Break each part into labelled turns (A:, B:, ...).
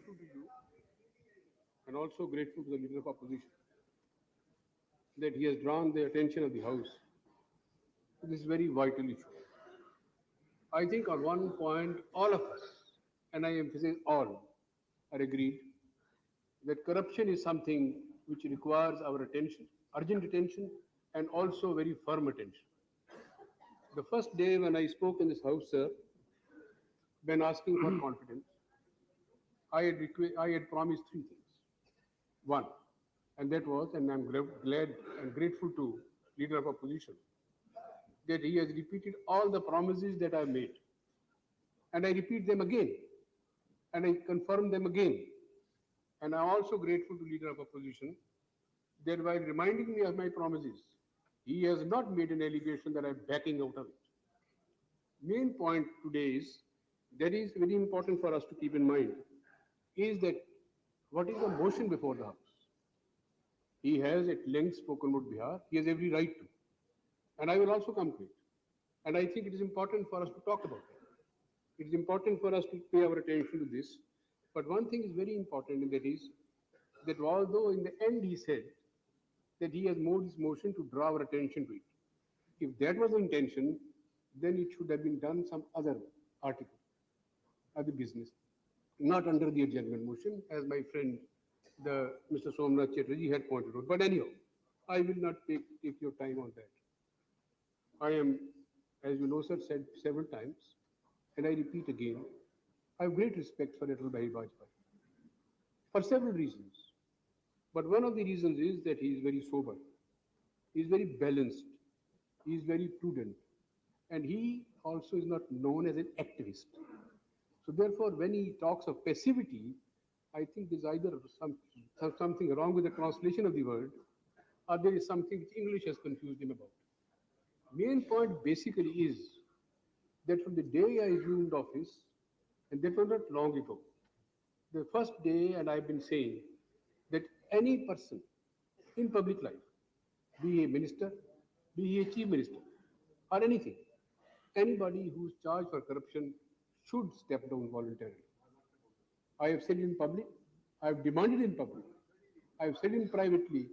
A: grateful to you and also grateful to the leader of opposition that he has drawn the attention of the House to this very vital issue. I think on one point, all of us, and I emphasize all, are agreed that corruption is something which requires our attention, urgent attention, and also very firm attention. The first day when I spoke in this House, sir, when asking for confidence, I had promised three things. One, and that was, and I'm glad and grateful to leader of opposition that he has repeated all the promises that I made, and I repeat them again, and I confirm them again. And I'm also grateful to leader of opposition that while reminding me of my promises, he has not made an allegation that I'm backing out of it. Main point today is that is very important for us to keep in mind is that what is the motion before the House? He has at length spoken about Bihar. He has every right to. And I will also come to it. And I think it is important for us to talk about it. It is important for us to pay our attention to this. But one thing is very important, and that is that although in the end he said that he has moved his motion to draw our attention to it. If that was the intention, then it should have been done some other article, other business, not under the adjournment motion, as my friend, the Mr. Somnath Chatterjee had pointed out. But anyhow, I will not take your time on that. I am, as you know, sir, said several times, and I repeat again, I have great respect for Atal Bihari Vajpayee for several reasons. But one of the reasons is that he is very sober, he is very balanced, he is very prudent, and he also is not known as an activist. So therefore, when he talks of passivity, I think there's either something wrong with the translation of the word, or there is something which English has confused him about. Main point basically is that from the day I assumed office, and that was not long ago, the first day, and I've been saying that any person in public life, be he a minister, be he a chief minister, or anything, anybody who is charged for corruption should step down voluntarily. I have said it in public, I have demanded in public, I have said it privately,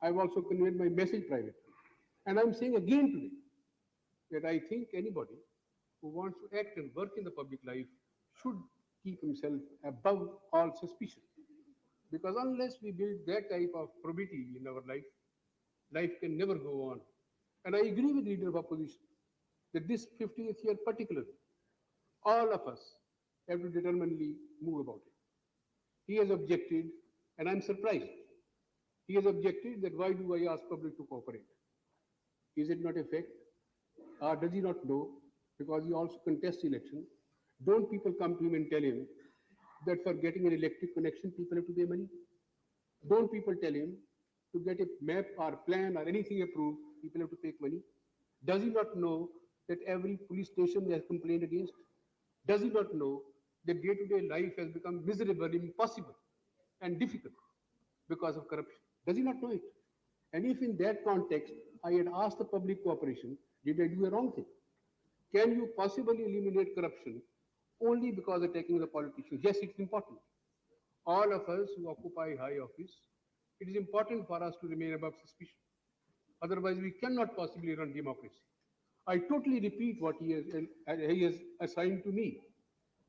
A: I have also conveyed my message privately. And I'm saying again today that I think anybody who wants to act and work in the public life should keep himself above all suspicion. Because unless we build that type of probity in our life, life can never go on. And I agree with the leader of opposition that this 50th year particularly, all of us have to determinedly move about it. He has objected, and I'm surprised. He has objected that why do I ask public to cooperate? Is it not a fact? Or does he not know? Because he also contests election. Don't people come to him and tell him that for getting an electric connection, people have to pay money? Don't people tell him to get a map or plan or anything approved, people have to pay money? Does he not know that every police station they have complained against? Does he not know that day-to-day life has become miserable, impossible, and difficult because of corruption? Does he not know it? And if in that context I had asked the public cooperation, did I do a wrong thing? Can you possibly eliminate corruption only because of taking the politicians? Yes, it's important. All of us who occupy high office, it is important for us to remain above suspicion. Otherwise, we cannot possibly run democracy. I totally repeat what he has assigned to me,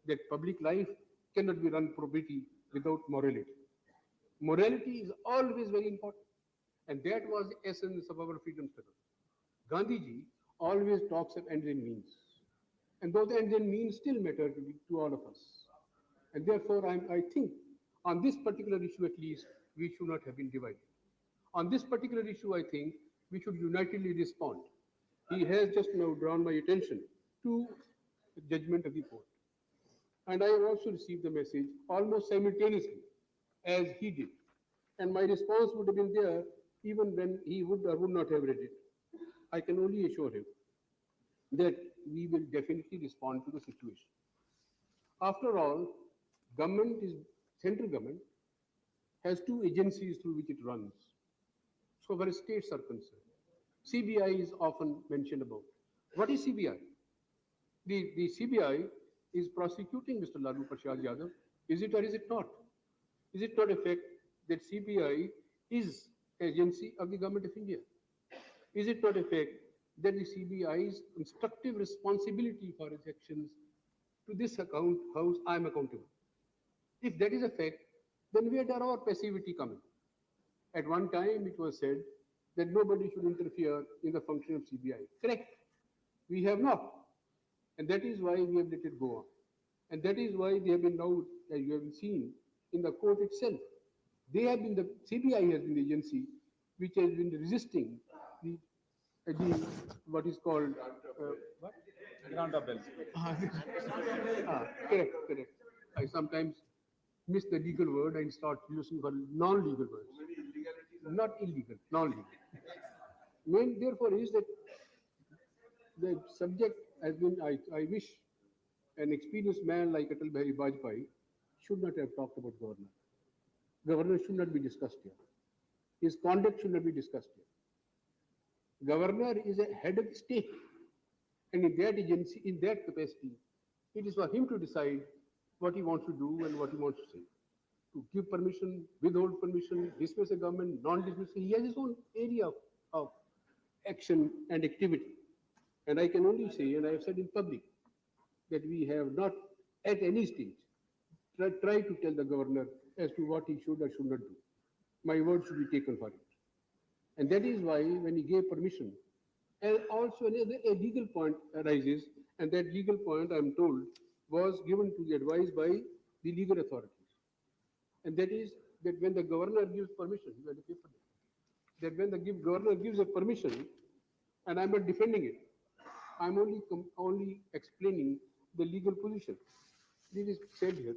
A: that public life cannot be run probity without morality. Morality is always very important. And that was the essence of our freedom struggle. Gandhiji always talks of ends and means. And those ends and means still matter to all of us. And therefore, I think on this particular issue at least, we should not have been divided. On this particular issue, I think we should unitedly respond. He has just now drawn my attention to the judgment of the court. And I have also received the message almost simultaneously as he did. And my response would have been there even when he would or would not have read it. I can only assure him that we will definitely respond to the situation. After all, government is central government has two agencies through which it runs. So where states are concerned, CBI is often mentioned about. What is CBI? The CBI is prosecuting Mr. Lalu Prasad Yadav. Is it or is it not? Is it not a fact that CBI is agency of the government of India? Is it not a fact that the CBI's constructive responsibility for its actions to this account house I am accountable? If that is a fact, then where does our passivity come in? At one time, it was said that nobody should interfere in the function of CBI. Correct. We have not. And that is why we have let it go on. And that is why they have been now, as you have seen, in the court itself. They have been the CBI has been the agency which has been resisting the, the what is called what?
B: Grant of bells.
A: Correct, correct. I sometimes miss the legal word and start using for non-legal words. Not illegal, non-legal. Main, therefore, is that the subject has been, I wish an experienced man like Atal Bihari Vajpayee should not have talked about governor. Governor should not be discussed here. His conduct should not be discussed here. Governor is a head of the state. And in that agency, in that capacity, it is for him to decide what he wants to do and what he wants to say. To give permission, withhold permission, dismiss a government, non-dismiss. He has his own area of action and activity. And I can only say, and I have said in public, that we have not at any stage tried to tell the governor as to what he should or should not do. My word should be taken for it. And that is why when he gave permission, and also a legal point arises, and that legal point, I am told, was given to the advice by the legal authorities. And that is that when the governor gives permission, you have to pay for that. That when the governor gives a permission, and I'm not defending it, I'm only explaining the legal position. This is said here.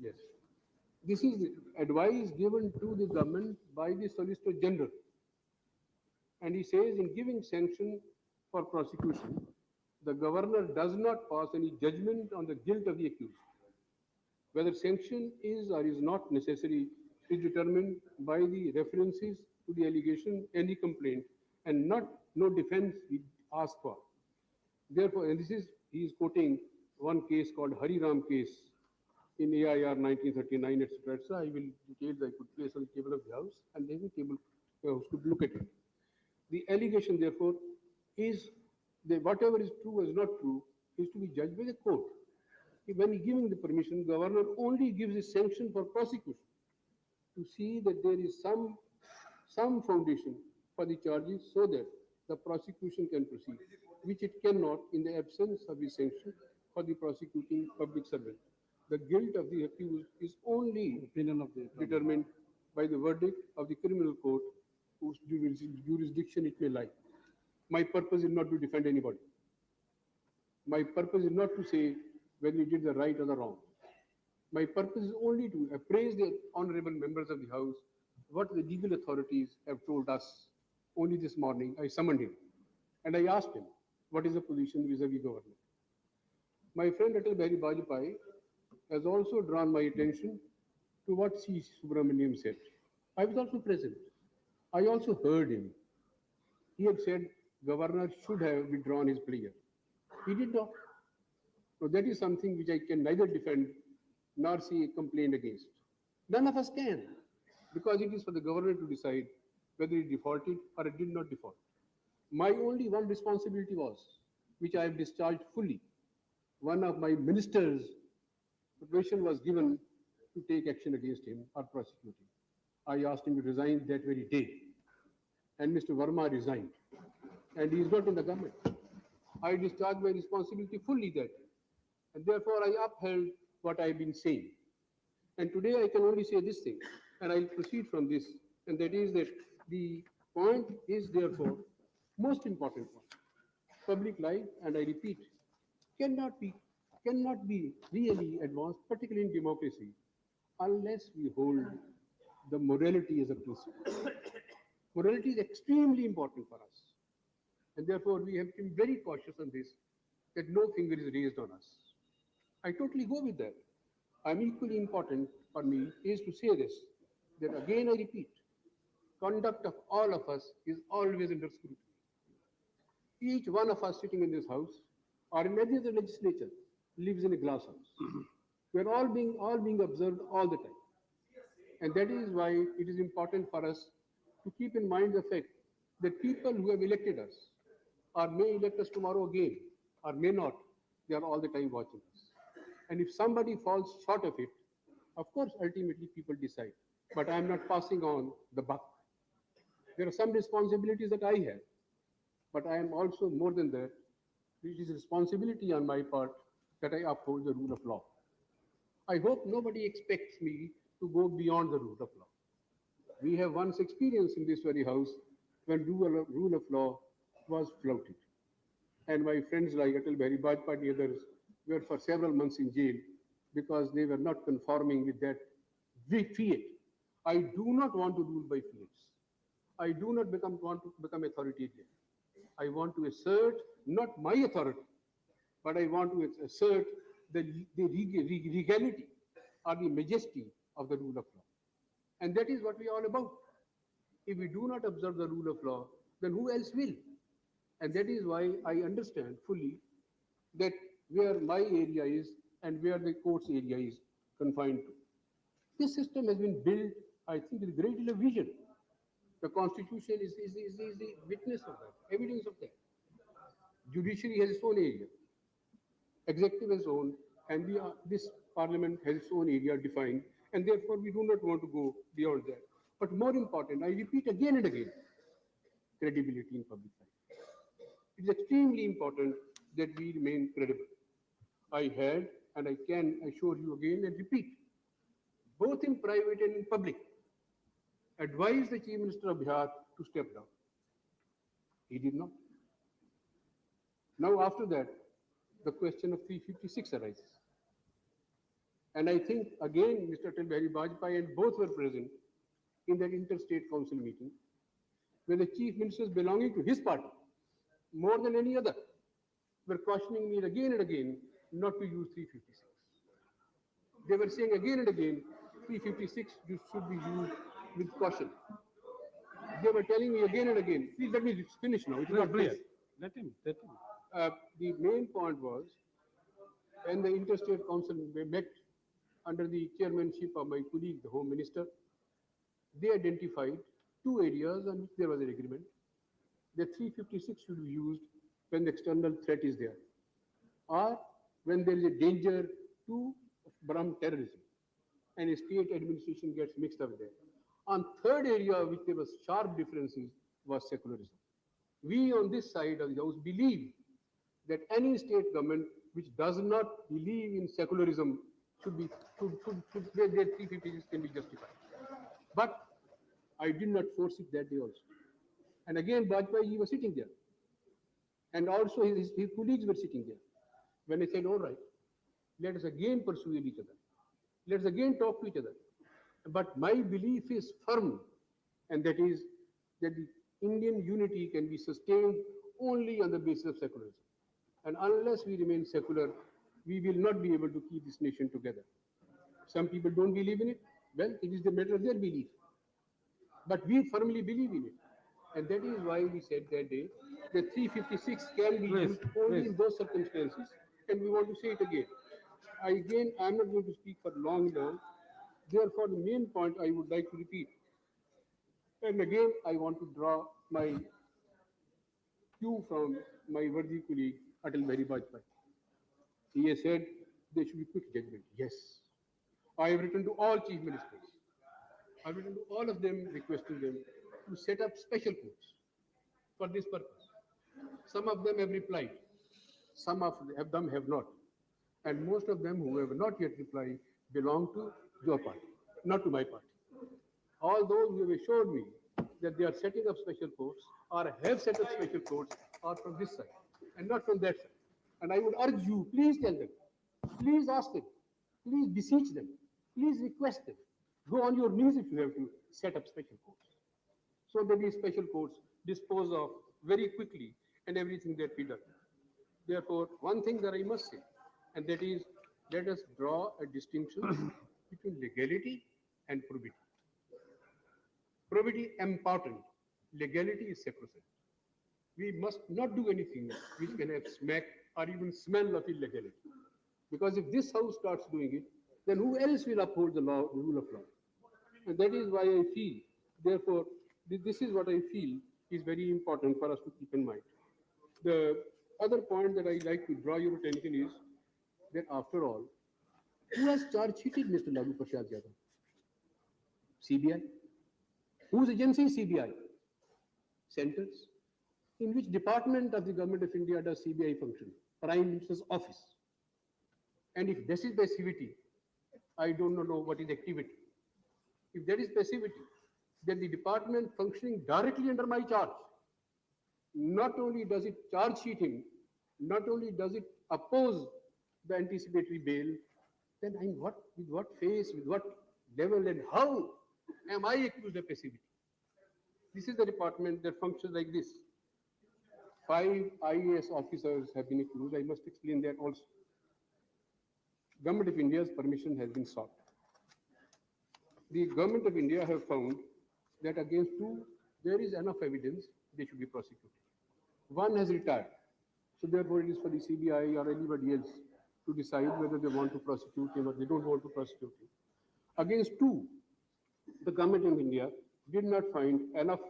A: Yes. This is advice given to the government by the Solicitor General. And he says in giving sanction for prosecution, the governor does not pass any judgment on the guilt of the accused. Whether sanction is or is not necessary is determined by the references to the allegation and the complaint, and not no defense we ask for. Therefore, and this is, he is quoting one case called Hari Ram case in AIR 1939, etc. etc. I will details I could place on the table of the house, and then the table house could look at it. The allegation, therefore, is that whatever is true or is not true is to be judged by the court. When giving the permission, governor only gives a sanction for prosecution to see that there is some foundation for the charges so that the prosecution can proceed, which it cannot in the absence of the sanction for the prosecuting public servant. The guilt of the accused is only opinion of the determined by the verdict of the criminal court whose jurisdiction it may lie. My purpose is not to defend anybody. My purpose is not to say whether you did the right or the wrong. My purpose is only to appraise the honorable members of the House what the legal authorities have told us. Only this morning, I summoned him and I asked him, what is the position vis-a-vis government? My friend Atal Bihari Vajpayee has also drawn my attention to what C. Subramaniam said. I was also present. I also heard him. He had said governor should have withdrawn his plea. He did not. So that is something which I can neither defend nor see a complaint against. None of us can, because it is for the governor to decide whether he defaulted or it did not default. My only one responsibility was, which I have discharged fully. One of my ministers, permission was given to take action against him or prosecute him. I asked him to resign that very day. And Mr. Verma resigned. And he is not in the government. I discharged my responsibility fully that day. And therefore, I upheld what I have been saying. And today I can only say this thing, and I'll proceed from this, and that is that the point is therefore most important point. Public life, and I repeat, cannot be really advanced, particularly in democracy, unless we hold the morality as a principle. Morality is extremely important for us. And therefore, we have been very cautious on this, that no finger is raised on us. I totally go with that. I'm equally important for me is to say this, that again I repeat, conduct of all of us is always under scrutiny. Each one of us sitting in this house or in any other legislature lives in a glass house. We are all being observed all the time. And that is why it is important for us to keep in mind the fact that people who have elected us or may elect us tomorrow again or may not, they are all the time watching us. And if somebody falls short of it, of course, ultimately people decide. But I am not passing on the buck. There are some responsibilities that I have, but I am also more than that. It is responsibility on my part that I uphold the rule of law. I hope nobody expects me to go beyond the rule of law. We have once experienced in this very house when rule of law was flouted. And my friends like Atal Bihari Vajpayee and others were for several months in jail because they were not conforming with that fiat. I do not want to rule by fiats. I do not want to become authoritarian. I want to assert not my authority, but I want to assert the regality or the majesty of the rule of law. And that is what we are all about. If we do not observe the rule of law, then who else will? And that is why I understand fully that where my area is and where the court's area is confined to. This system has been built, I think, with great deal of vision. The Constitution is the witness of that, evidence of that. Judiciary has its own area, executive has its own, and this parliament has its own area defined, and therefore we do not want to go beyond that. But more important, I repeat again and again, credibility in public life. It is extremely important that we remain credible. I had, and I can assure you again and repeat, both in private and in public, advised the Chief Minister of Bihar to step down. He did not. Now, after that, the question of 356 arises. And I think, again, Mr. Atal Bihari Vajpayee and both were present in that interstate council meeting, where the chief ministers belonging to his party, more than any other, were cautioning me again and again not to use 356. They were saying again and again, 356 should be used with caution. They were telling me again and again, please let me finish now. It is not clear.
B: Let him.
A: The main point was when the interstate council met under the chairmanship of my colleague, the Home Minister, they identified two areas on which there was an agreement. The 356 should be used when the external threat is there, or when there is a danger to from terrorism, and a state administration gets mixed up there. On third area, which there was sharp differences, was secularism. We on this side of the house believe that any state government which does not believe in secularism their 356 can be justified. But I did not force it that day also. And again, Vajpayee was sitting there. And also his colleagues were sitting there. When I said, all right, let us again persuade each other. Let us again talk to each other. But my belief is firm, and that is that the Indian unity can be sustained only on the basis of secularism. And unless we remain secular, we will not be able to keep this nation together. Some people don't believe in it. Well, it is the matter of their belief. But we firmly believe in it. And that is why we said that day that 356 can be used only in those circumstances, and we want to say it again. I'm not going to speak for long now. Therefore, the main point I would like to repeat. And again, I want to draw my cue from my worthy colleague, Atal Bihari Vajpayee. He has said there should be quick judgment. Yes. I have written to all chief ministers. I have written to all of them requesting them to set up special courts for this purpose. Some of them have replied. Some of them have not. And most of them who have not yet replied belong to your party, not to my party. All those who have assured me that they are setting up special courts or have set up special courts are from this side and not from that side. And I would urge you, please tell them, please ask them, please beseech them, please request them. Go on your knees if you have to set up special courts. So that these special courts dispose of very quickly and everything that we done. Therefore, one thing that I must say, and that is, let us draw a distinction between legality and probity. Probity important, legality is sacrosanct. we must not do anything which can have smack or even smell of illegality. Because if this House starts doing it, then who else will uphold the law, the rule of law? And that is why I feel, therefore, this is what I feel is very important for us to keep in mind. The other point that I like to draw your attention is that after all, who has charge sheeted Mr. Lalu Prasad Yadav? CBI? Whose agency is CBI? Centers? In which department of the government of India does CBI function? Prime Minister's office. And if this is passivity, I don't know what is activity. If that is passivity, then the department functioning directly under my charge, not only does it charge sheet him, not only does it oppose the anticipatory bail, then with what face, with what level, and how am I accused of passivity? This is the department that functions like this. 5 IAS officers have been accused. I must explain that also. Government of India's permission has been sought. The Government of India have found that against 2, there is enough evidence they should be prosecuted. 1 has retired. So therefore it is for the CBI or anybody else to decide whether they want to prosecute him or they don't want to prosecute him. Against 2, the Government of India did not find enough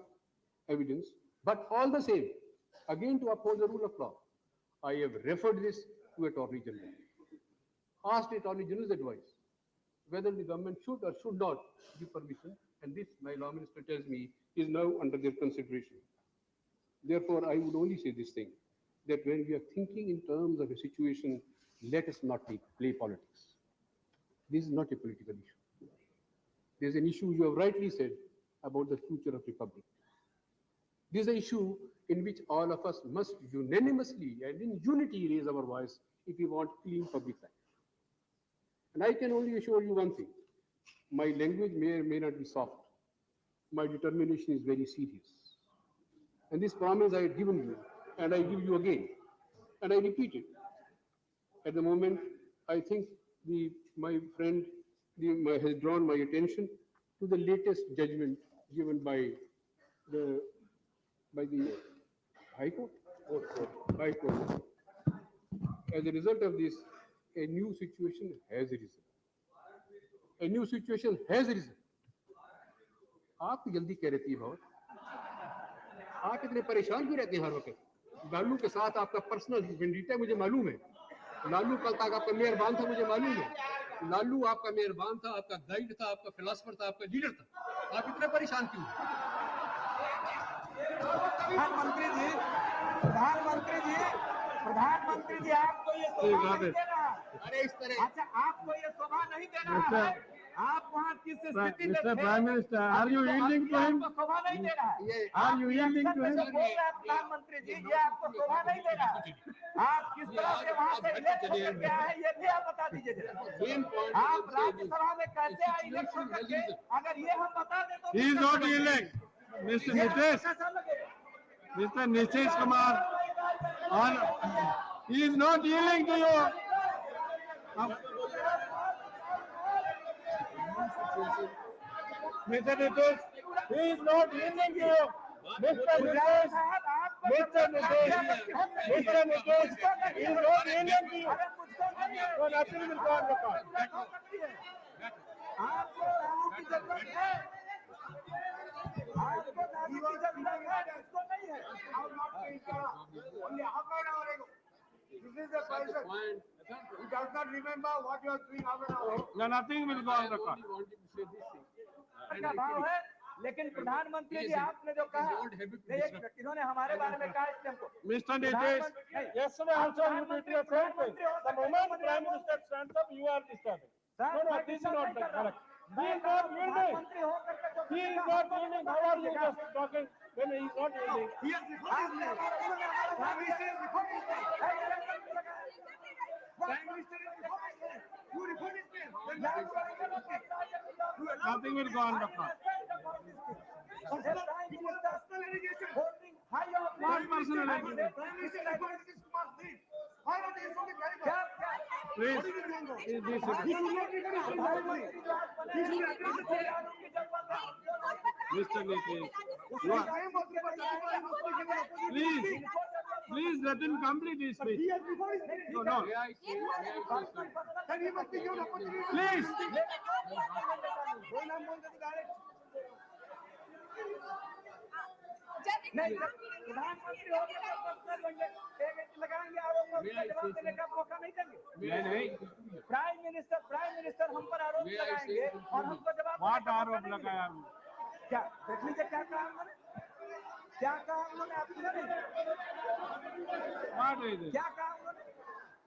A: evidence, but all the same, again to uphold the rule of law, I have referred this to Attorney General. Asked Attorney General's advice whether the government should or should not give permission, and this, my law minister tells me, is now under their consideration. Therefore, I would only say this thing, that when we are thinking in terms of a situation, let us not play politics. This is not a political issue. There is an issue, you have rightly said, about the future of Republic. This is an issue in which all of us must unanimously and in unity raise our voice if we want clean public life. And I can only assure you one thing, my language may or may not be soft. My determination is very serious. And this promise I had given you, and I give you again, and I repeat it. At the moment, I think my friend has drawn my attention to the latest judgment given by the High Court. High Court. As a result of this, a new situation has arisen. A new situation has arisen. आप जल्दी कह रही है बहुत, आप इतने परेशान क्यों रहते हैं हर वक्त? लालू के साथ आपका पर्सनल वेंडिटा मुझे मालूम है. लालू कल तक आपका मेहरबान था, मुझे मालूम है. लालू आपका मेहरबान था, आपका गाइड था, आपका फिलोसफर था, आपका लीडर था. आप इतने परेशान क्यों हैं?
B: प्रधानमंत्री जी आपको ये शोभा नहीं दे रहा.
A: अरे इस तरह,
B: अच्छा, आपको ये शोभा नहीं दे रहा है. आप वहाँ किस स्थिति में थे?
C: Prime Minister, are you yielding to him?
B: आपको शोभा नहीं दे रहा है.
C: Are you yielding to him?
B: प्रधानमंत्री जी, ये आपको शोभा नहीं दे रहा है. आप किस तरह से वहाँ से इलेक्ट होकर के आए हैं, ये भी आप बता दीजिए जरा. आप राज्यसभा में कैसे आए इलेक्ट होकर के? अगर ये हम बता दें तो
C: He is not yielding. Mr. Nitish, Mr. Nitish Kumar, he is not yielding to you. Mr. Nitish, he is not yielding to you. Mr. Nitish, Mr. Nitish, Mr. Nitish, he is not yielding to you. So nothing will go on record.
B: आपको लालू की जरूरत है. आपको लालू की जरूरत है, इसको नहीं है. This is the person. He does not remember what you are doing half an hour.
C: No, nothing will go on record.
B: का भाव है, लेकिन प्रधानमंत्री जी आपने जो कहा, इन्होंने हमारे बारे में कहा इसलिए हमको.
C: Mr. Nitish, yesterday also you did the same thing. The moment Prime Minister stands up, you are disturbing. No, this is not correct. He is not yielding. He is not yielding. How are you just talking when he is not yielding?
B: He is Prime Minister is before his name. Prime Minister is before his name. You report his name.
C: Nothing will go on record. What personal allegation? Please, Mr. Nitish, Please, please let him complete his speech. No, no. Please.
B: नहीं प्रधानमंत्री होकर लगाएंगे आरोप पर जवाब देने का मौका नहीं देंगे।
C: नहीं
B: प्राइम मिनिस्टर हम पर आरोप लगाएंगे और हमको जवाब
C: व्हाट आरोप लगाया?
B: क्या देख लीजिए क्या कहा उन्होंने, क्या कहा उन्होंने, आप सुने नहीं?
C: What is it?
B: क्या कहा उन्होंने?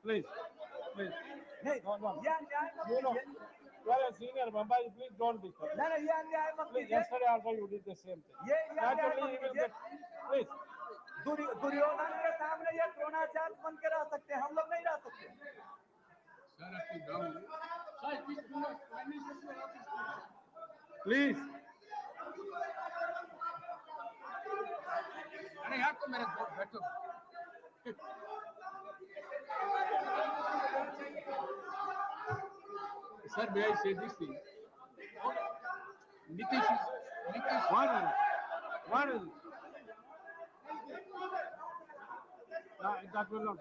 C: Please, please.
B: नहीं यह अन्याय मत
C: No, no.
B: कीजिए।
C: You are a senior, Baba. Please don't disturb.
B: नहीं यह अन्याय मत
C: Please,
B: कीजिए।
C: yesterday also you did the same thing.
B: ये अन्याय
C: Naturally,
B: मत
C: he will
B: कीजिए।
C: get. Please.
B: दुर्योधन के सामने ये द्रोणाचार्य बन के रह सकते हैं, हम लोग नहीं रह सकते।
C: Please.
A: अरे यार तो मेरे बैठो। Sir, may I say this thing? Nitish,
C: What is it? What is it? That will not.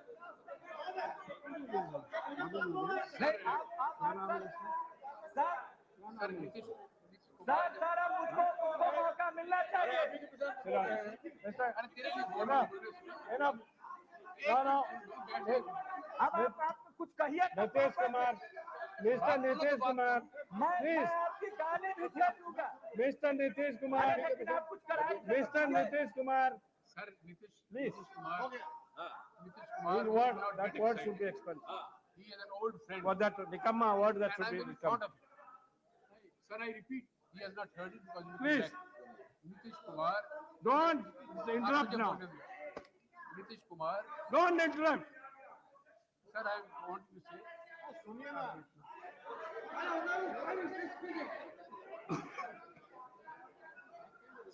A: sir, Nitish,
B: sir अब मुझको मौका मिलना चाहिए।
C: Enough. Enough. No, no.
B: अब आप कुछ कहिए।
C: Nitish Kumar. Mr. Nitish Kumar.
B: मैं
C: Please.
B: आपकी गाली भी दे दूंगा।
C: Mr. Nitish Kumar.
B: लेकिन आप कुछ कराएंगे।
C: Mr. Nitish Kumar.
A: sir, Nitish,
C: Please.
A: Nitish Kumar, Nitish
C: His
A: Kumar,
C: word,
A: should not
C: that
A: get
C: word
A: excited.
C: should be expelled.
A: He is an old friend.
C: What that become a word that
A: and
C: should
A: I'm
C: be
A: very
C: become.
A: fond of him. Sir, I repeat, he has not heard it because he will
C: Please.
A: be back. Nitish Kumar.
C: Don't interrupt now.
A: Nitish Kumar.
C: Don't interrupt.
A: Sir, I want to say.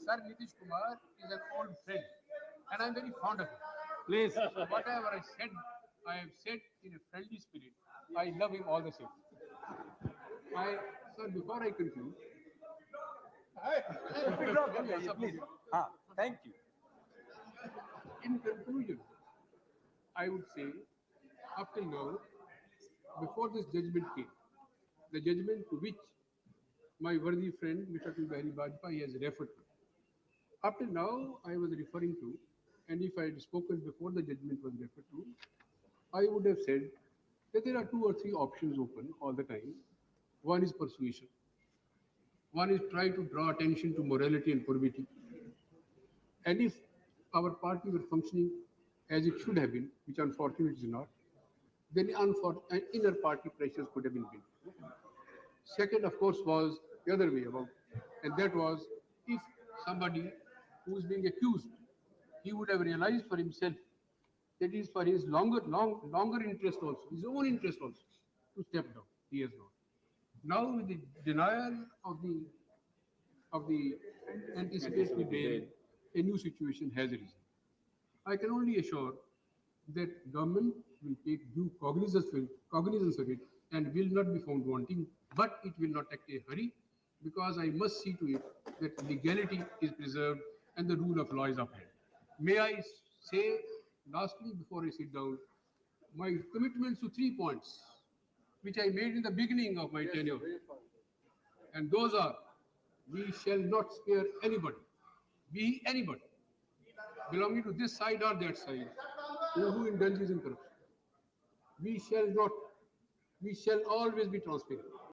A: Sir, Nitish Kumar is an old friend, and I'm very fond of him.
C: Please.
A: Whatever I have said in a friendly spirit. I love him all the same. Sir, before I conclude,
B: please हाँ thank you.
A: in conclusion, I would say, up till now, before this judgment came, the judgment to which my worthy friend Mr. Atal Bihari Vajpayee has referred to, up till now I was referring to, and if I had spoken before the judgment was referred to, I would have said that there are 2 or 3 options open all the time. One is persuasion. One is try to draw attention to morality and probity. And if our party were functioning as it should have been, which unfortunately is not, then inner party pressures could have been built. Second, of course, was the other way about, and that was if somebody who is being accused, he would have realized for himself that it is for his longer interest also, his own interest also, to step down. He has not. Now, with the denial of the anticipatory bail, a new situation has arisen. I can only assure that government will take due cognizance of it and will not be found wanting, but it will not act a hurry, because I must see to it that legality is preserved and the rule of law is upheld. May I say, lastly, before I sit down, my commitments to 3 points, which I made in the beginning of my tenure. And those are, we shall not spare anybody, be anybody, belonging to this side or that side, who indulges in corruption. We shall always be transparent.